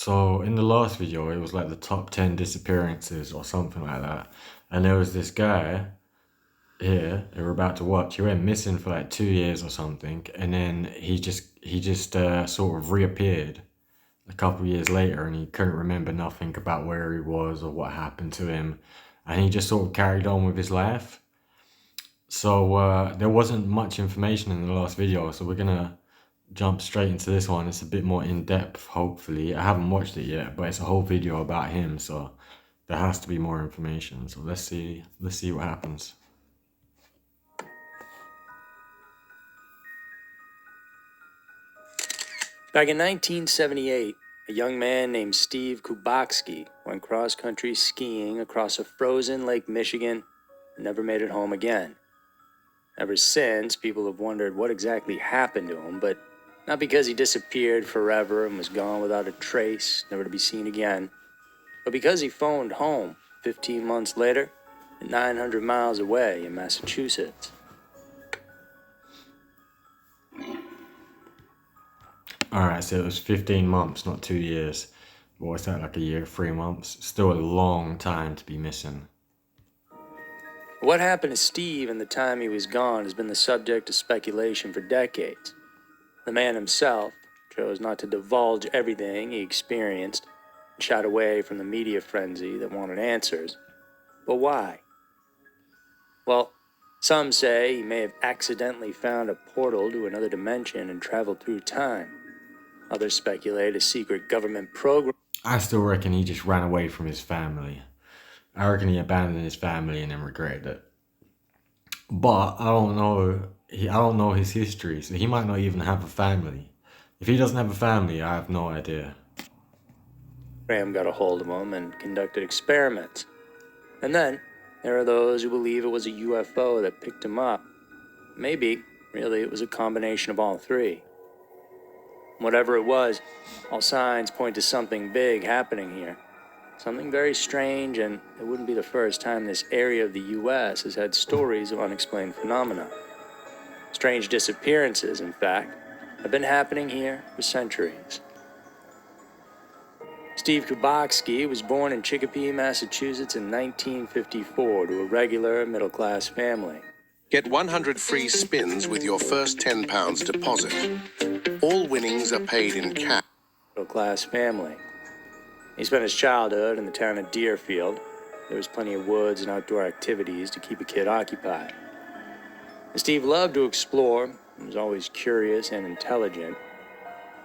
So in the last video, it was like the top 10 disappearances or something like that. And there was this guy here who we're about to watch. He went missing for like 2 years or something, and then he just sort of reappeared a couple years later, and he couldn't remember nothing about where he was or what happened to him, and he just sort of carried on with his life. So there wasn't much information in the last video, so we're gonna jump straight into this one. It's a bit more in depth, hopefully. I haven't watched it yet, but it's a whole video about him, so there has to be more information. So let's see what happens. Back in 1978, a young man named Steve Kubaksky went cross-country skiing across a frozen Lake Michigan and never made it home again. Ever since, people have wondered what exactly happened to him, but not because he disappeared forever and was gone without a trace, never to be seen again, but because he phoned home 15 months later, 900 miles away in Massachusetts. All right, so it was 15 months, not 2 years. What's that, like a year, 3 months? Still a long time to be missing. What happened to Steve in the time he was gone has been the subject of speculation for decades. The man himself chose not to divulge everything he experienced and shied away from the media frenzy that wanted answers. But why? Well, some say he may have accidentally found a portal to another dimension and traveled through time. Others speculate a secret government program. I still reckon he just ran away from his family. I reckon he abandoned his family and then regretted it. But I don't know. I don't know his history, so he might not even have a family. If he doesn't have a family, I have no idea. Graham got a hold of him and conducted experiments. And then there are those who believe it was a UFO that picked him up. Maybe, really, it was a combination of all three. Whatever it was, all signs point to something big happening here. Something very strange, and it wouldn't be the first time this area of the U.S. has had stories of unexplained phenomena. Strange disappearances, in fact, have been happening here for centuries. Steve Kubaksky was born in Chicopee, Massachusetts in 1954 to a regular middle-class family. Get 100 free spins with your first £10 deposit. All winnings are paid in cash. Middle-class family. He spent his childhood in the town of Deerfield. There was plenty of woods and outdoor activities to keep a kid occupied. And Steve loved to explore. He was always curious and intelligent.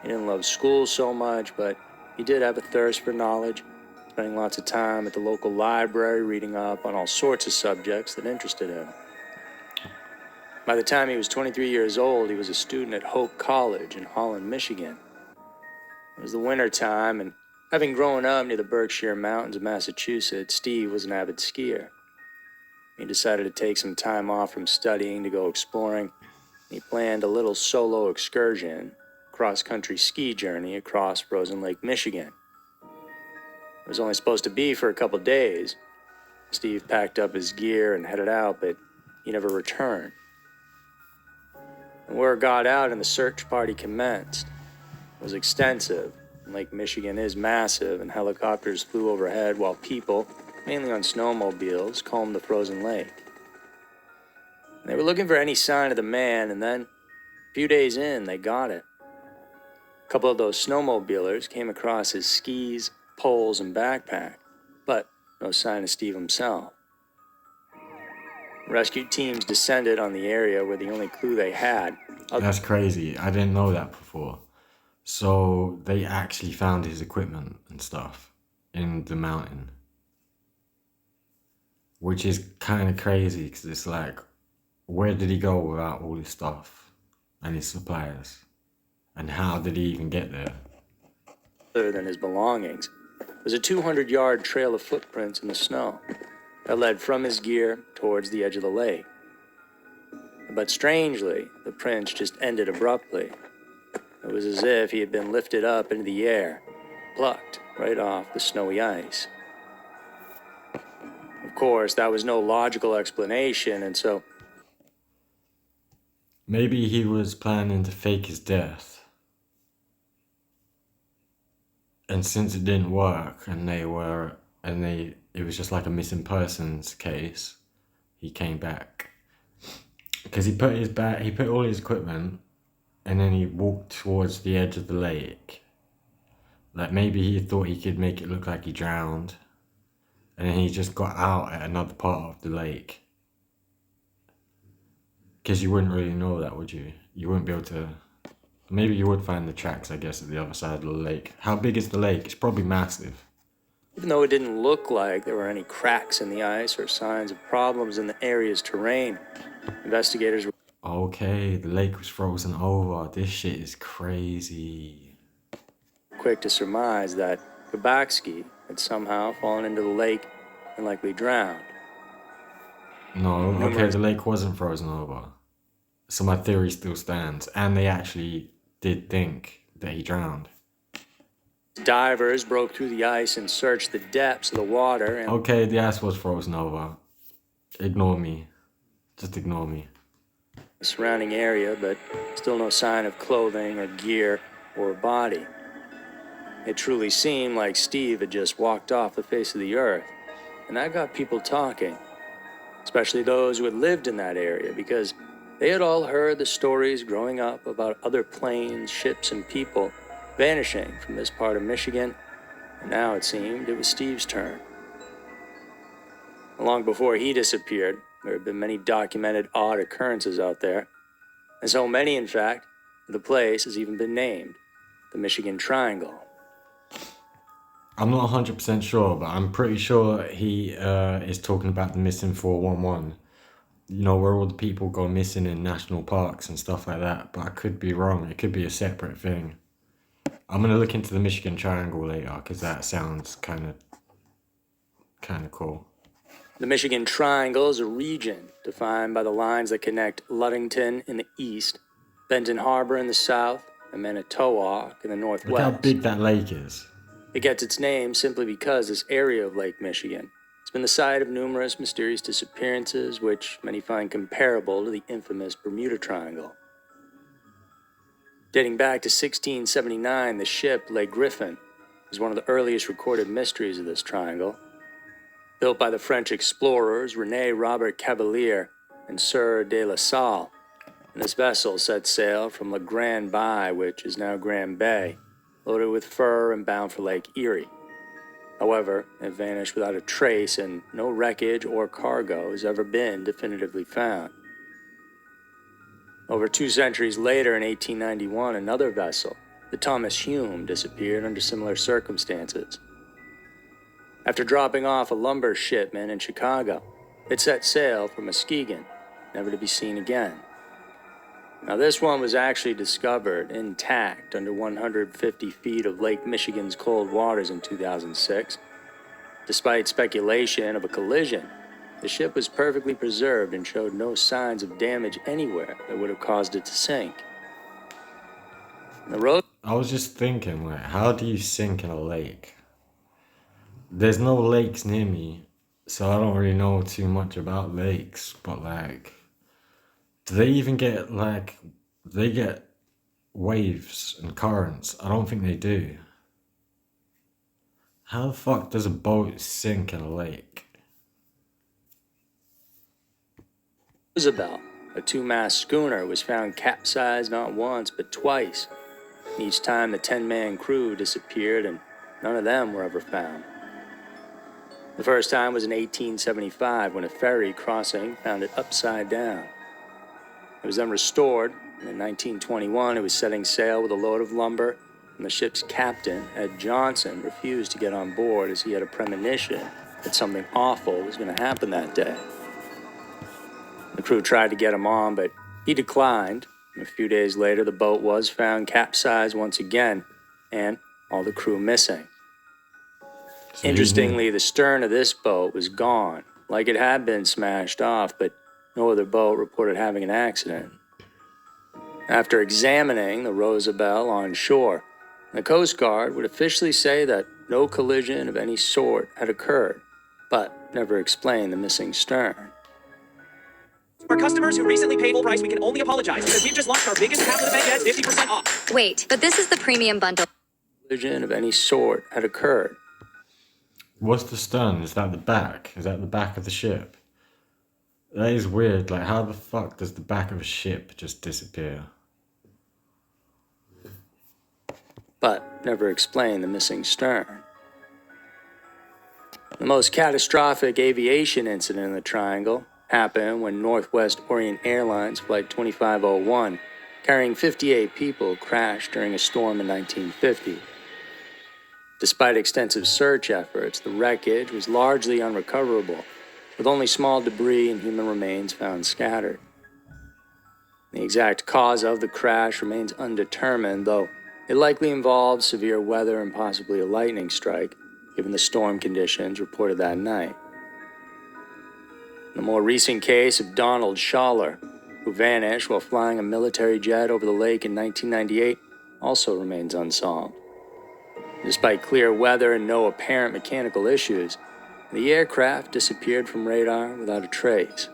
He didn't love school so much, but he did have a thirst for knowledge, spending lots of time at the local library reading up on all sorts of subjects that interested him. By the time he was 23 years old, he was a student at Hope College in Holland, Michigan. It was the winter time, and having grown up near the Berkshire Mountains of Massachusetts, Steve was an avid skier. He decided to take some time off from studying to go exploring. He planned a little solo excursion, cross-country ski journey across frozen Lake Michigan. It was only supposed to be for a couple days. Steve packed up his gear and headed out, but he never returned. The word got out and the search party commenced. It was extensive. Lake Michigan is massive, and helicopters flew overhead while people, mainly on snowmobiles, combed the frozen lake. They were looking for any sign of the man, and then, a few days in, they got it. A couple of those snowmobilers came across his skis, poles, and backpack, but no sign of Steve himself. Rescue teams descended on the area where the only clue they had. That's crazy. I didn't know that before. So they actually found his equipment and stuff in the mountain, which is kind of crazy because it's like, where did he go without all his stuff and his supplies? And how did he even get there? Other than his belongings was a 200-yard trail of footprints in the snow that led from his gear towards the edge of the lake. But strangely, the prints just ended abruptly. It was as if he had been lifted up into the air, plucked right off the snowy ice. Of course, that was no logical explanation, and so Maybe he was planning to fake his death And since it didn't work, it was just like a missing persons case, he came back because he put all his equipment, and then he walked towards the edge of the lake. Like maybe he thought he could make it look like he drowned, and then he just got out at another part of the lake. Because you wouldn't really know that, would you? You wouldn't be able to. Maybe you would find the tracks, I guess, at the other side of the lake. How big is the lake? It's probably massive. Even though it didn't look like there were any cracks in the ice or signs of problems in the area's terrain, investigators were Okay, the lake was frozen over. This shit is crazy. quick to surmise that Kabaksky had somehow fallen into the lake and likely drowned. No, okay, the lake wasn't frozen over. So my theory still stands. And they actually did think that he drowned. Divers broke through the ice and searched the depths of the water and Okay, the ice was frozen over. Ignore me. Just ignore me. the surrounding area, but still no sign of clothing or gear or body. It truly seemed like Steve had just walked off the face of the earth, and that got people talking, especially those who had lived in that area, because they had all heard the stories growing up about other planes, ships, and people vanishing from this part of Michigan, and now it seemed it was Steve's turn. Long before he disappeared, there had been many documented odd occurrences out there, and so many, in fact, the place has even been named the Michigan Triangle. I'm not 100% sure, but I'm pretty sure he is talking about the missing 411. You know, where all the people go missing in national parks and stuff like that. But I could be wrong. It could be a separate thing. I'm going to look into the Michigan Triangle later, because that sounds kind of cool. The Michigan Triangle is a region defined by the lines that connect Ludington in the east, Benton Harbor in the south, and Manitowoc in the Look how northwest. big that lake is. It gets its name simply because this area of Lake Michigan has been the site of numerous mysterious disappearances, which many find comparable to the infamous Bermuda Triangle. Dating back to 1679, the ship Le Griffin is one of the earliest recorded mysteries of this triangle. Built by the French explorers René Robert Cavelier and Sieur de La Salle, and this vessel set sail from La Grande Bay, which is now Grand Bay, loaded with fur and bound for Lake Erie. However, it vanished without a trace, and no wreckage or cargo has ever been definitively found. Over 2 centuries later, in 1891, another vessel, the Thomas Hume, disappeared under similar circumstances. After dropping off a lumber shipment in Chicago, it set sail for Muskegon, never to be seen again. Now, this one was actually discovered intact under 150 feet of Lake Michigan's cold waters in 2006. Despite speculation of a collision, the ship was perfectly preserved and showed no signs of damage anywhere that would have caused it to sink. The road I was just thinking, like, how do you sink in a lake? There's no lakes near me, so I don't really know too much about lakes, but, like, do they even get, like, they get waves and currents? I don't think they do. How the fuck does a boat sink in a lake? Roosevelt, a 2-mast schooner, was found capsized not once but twice. And each time the 10-man crew disappeared and none of them were ever found. The first time was in 1875 when a ferry crossing found it upside down. It was then restored, and in 1921 it was setting sail with a load of lumber, and the ship's captain, Ed Johnson, refused to get on board as he had a premonition that something awful was going to happen that day. The crew tried to get him on, but he declined. A few days later, the boat was found capsized once again, and all the crew missing. So you Interestingly, the stern of this boat was gone, like it had been smashed off, but no other boat reported having an accident. After examining the Rosabelle on shore, the Coast Guard would officially say that no collision of any sort had occurred, but never explain the missing stern. For customers who recently paid full price, we can only apologize because we've just launched our biggest half of the event yet, 50% off. Wait, but this is the premium bundle. collision of any sort had occurred. What's the stern? Is that the back? Is that the back of the ship? That is weird. Like, how the fuck does the back of a ship just disappear? But never explained the missing stern. The most catastrophic aviation incident in the Triangle happened when Northwest Orient Airlines Flight 2501, carrying 58 people, crashed during a storm in 1950. Despite extensive search efforts, the wreckage was largely unrecoverable, with only small debris and human remains found scattered. The exact cause of the crash remains undetermined, though it likely involved severe weather and possibly a lightning strike, given the storm conditions reported that night. The more recent case of Donald Schaller, who vanished while flying a military jet over the lake in 1998, also remains unsolved. Despite clear weather and no apparent mechanical issues, the aircraft disappeared from radar without a trace.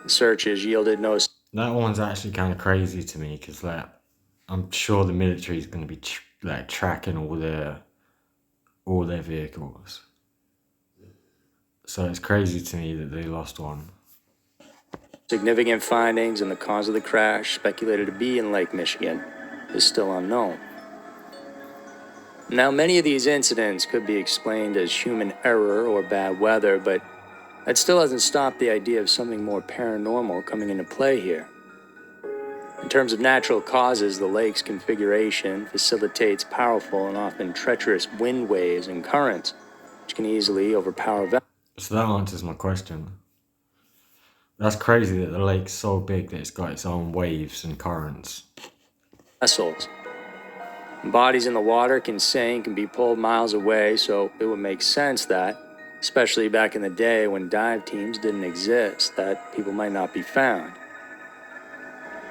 The searches yielded no... That one's actually kind of crazy to me because, like, I'm sure the military is going to be tracking all their vehicles. So it's crazy to me that they lost one. Significant findings, and the cause of the crash, speculated to be in Lake Michigan, is still unknown. Now, many of these incidents could be explained as human error or bad weather, but that still hasn't stopped the idea of something more paranormal coming into play here. In terms of natural causes, the lake's configuration facilitates powerful and often treacherous wind waves and currents, which can easily overpower So that answers my question. That's crazy that the lake's so big that it's got its own waves and currents. vessels. Bodies in the water can sink and be pulled miles away, so it would make sense that, especially back in the day when dive teams didn't exist, that people might not be found.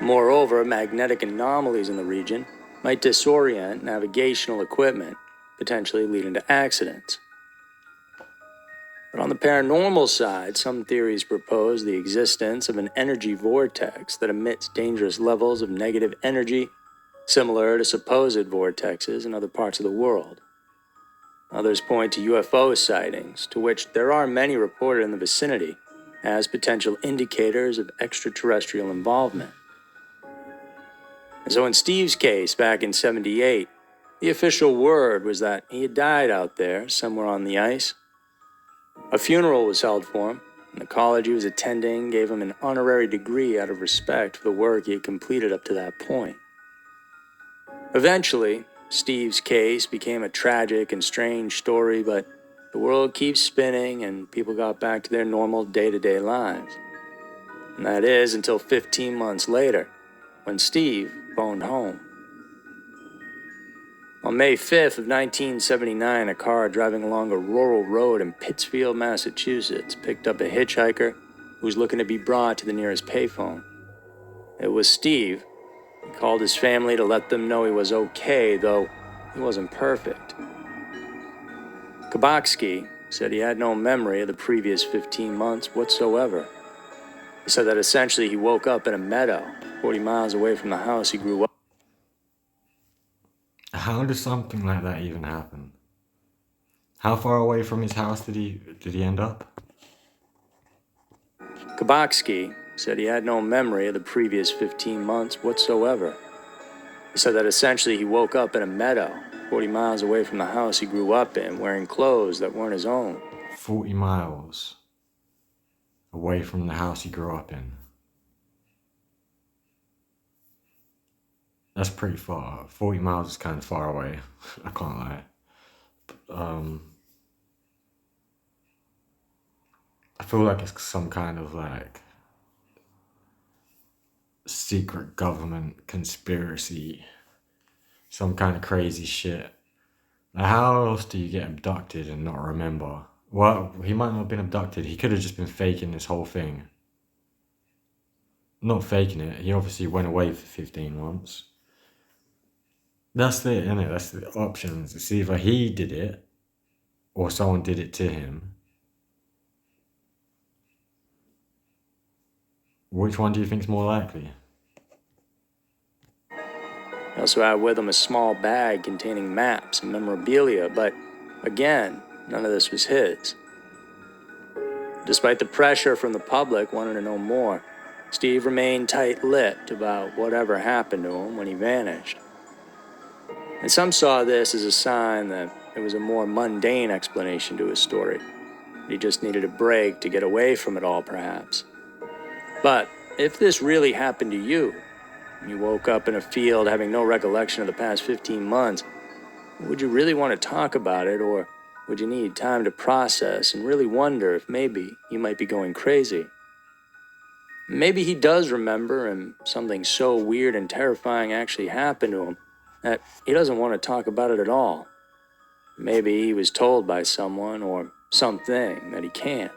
Moreover, magnetic anomalies in the region might disorient navigational equipment, potentially leading to accidents. But on the paranormal side, some theories propose the existence of an energy vortex that emits dangerous levels of negative energy, similar to supposed vortexes in other parts of the world. Others point to UFO sightings, to which there are many reported in the vicinity, as potential indicators of extraterrestrial involvement. And so in Steve's case back in '78, the official word was that he had died out there, somewhere on the ice. A funeral was held for him, and the college he was attending gave him an honorary degree out of respect for the work he had completed up to that point. Eventually, Steve's case became a tragic and strange story, but the world keeps spinning and people got back to their normal day-to-day lives. And that is until 15 months later, when Steve phoned home. On May 5th of 1979, a car driving along a rural road in Pittsfield, Massachusetts, picked up a hitchhiker who was looking to be brought to the nearest payphone. It was Steve. He called his family to let them know he was okay, though he wasn't perfect. Kabaksky said he had no memory of the previous 15 months whatsoever. He said that essentially he woke up in a meadow 40 miles away from the house he grew up. How does something like that even happen? How far away from his house did he end up? Kabaksky said he had no memory of the previous 15 months whatsoever. He said that essentially he woke up in a meadow 40 miles away from the house he grew up in, wearing clothes that weren't his own. 40 miles away from the house he grew up in. That's pretty far. 40 miles is kind of far away. I can't lie. I feel like it's some kind of like secret government conspiracy. Some kind of crazy shit. Like, how else do you get abducted and not remember? Well, he might not have been abducted. He could have just been faking this whole thing. Not faking it. He obviously went away for 15 months. That's it, isn't it? That's the options. It's either he did it or someone did it to him. Which one do you think is more likely? He also had with him a small bag containing maps and memorabilia, but again, none of this was his. Despite the pressure from the public wanting to know more, Steve remained tight-lipped about whatever happened to him when he vanished. And some saw this as a sign that there was a more mundane explanation to his story. He just needed a break to get away from it all, perhaps. But if this really happened to you, and you woke up in a field having no recollection of the past 15 months, would you really want to talk about it, or would you need time to process and really wonder if maybe you might be going crazy? Maybe he does remember and something so weird and terrifying actually happened to him that he doesn't want to talk about it at all. Maybe he was told by someone or something that he can't.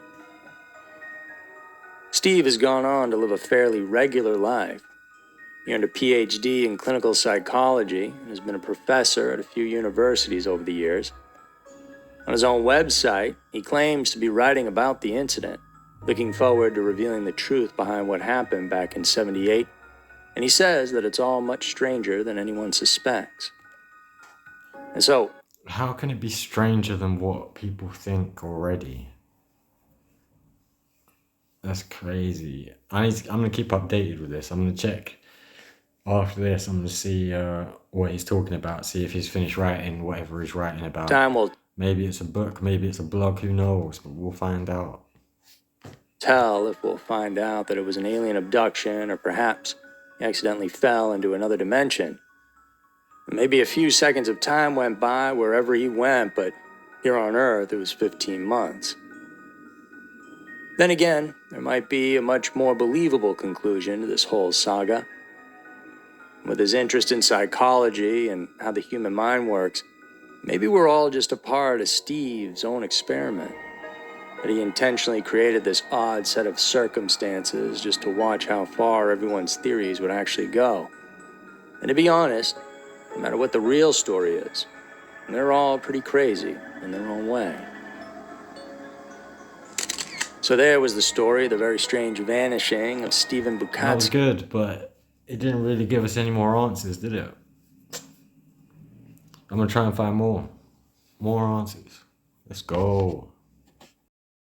Steve has gone on to live a fairly regular life. He earned a PhD in clinical psychology and has been a professor at a few universities over the years. On his own website, he claims to be writing about the incident, looking forward to revealing the truth behind what happened back in '78, and he says that it's all much stranger than anyone suspects. And so, How can it be stranger than what people think already? That's crazy. I'm gonna keep updated with this. I'm gonna check after this. I'm gonna see what he's talking about. See if he's finished writing whatever he's writing about. time will Maybe it's a book. Maybe it's a blog. Who knows? But we'll find out. tell if we'll find out that it was an alien abduction or perhaps he accidentally fell into another dimension. Maybe a few seconds of time went by wherever he went, but here on Earth it was 15 months. Then again, there might be a much more believable conclusion to this whole saga. With his interest in psychology and how the human mind works, maybe we're all just a part of Steve's own experiment. That he intentionally created this odd set of circumstances just to watch how far everyone's theories would actually go. And to be honest, no matter what the real story is, they're all pretty crazy in their own way. So there was the story, the very strange vanishing of Stephen That was Bukatsky. good, but it didn't really give us any more answers, did it? I'm gonna try and find more answers. Let's go.